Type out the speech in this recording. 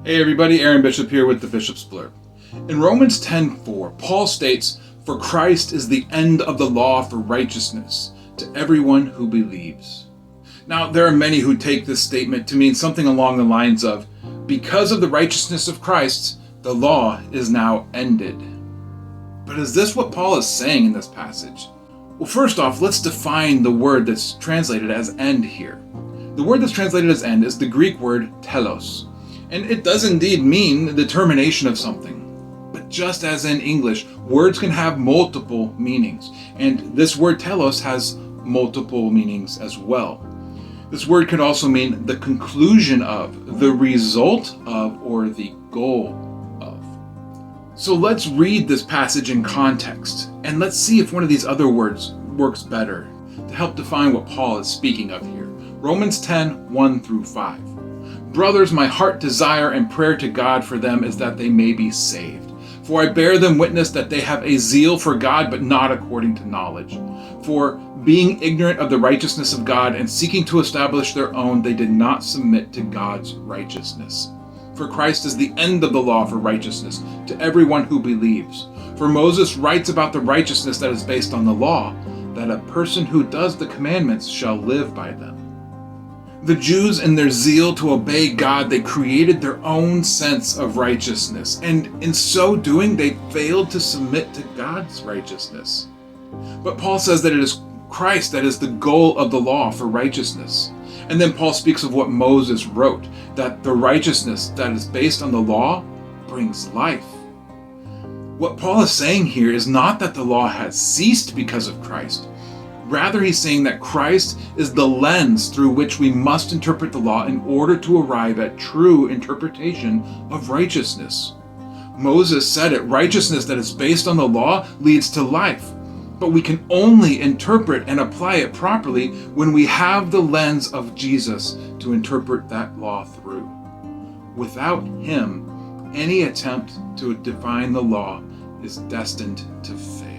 Hey everybody, Aaron Bishop here with the Bishop's Blurb. In Romans 10:4, Paul states, "For Christ is the end of the law for righteousness to everyone who believes." Now, there are many who take this statement to mean something along the lines of, because of the righteousness of Christ, the law is now ended. But is this what Paul is saying in this passage? Well, first off, let's define the word that's translated as end here. The word that's translated as end is the Greek word telos. And it does indeed mean the termination of something. But just as in English, words can have multiple meanings. And this word telos has multiple meanings as well. This word could also mean the conclusion of, the result of, or the goal of. So let's read this passage in context, and let's see if one of these other words works better to help define what Paul is speaking of here. Romans 10:1-5. "Brothers, my heart desire and prayer to God for them is that they may be saved. For I bear them witness that they have a zeal for God, but not according to knowledge. For being ignorant of the righteousness of God and seeking to establish their own, they did not submit to God's righteousness. For Christ is the end of the law for righteousness to everyone who believes. For Moses writes about the righteousness that is based on the law, that a person who does the commandments shall live by them." The Jews, in their zeal to obey God, they created their own sense of righteousness, and in so doing, they failed to submit to God's righteousness. But Paul says that it is Christ that is the goal of the law for righteousness. And then Paul speaks of what Moses wrote, that the righteousness that is based on the law brings life. What Paul is saying here is not that the law has ceased because of Christ. Rather, he's saying that Christ is the lens through which we must interpret the law in order to arrive at true interpretation of righteousness. Moses said it, righteousness that is based on the law leads to life. But we can only interpret and apply it properly when we have the lens of Jesus to interpret that law through. Without him, any attempt to define the law is destined to fail.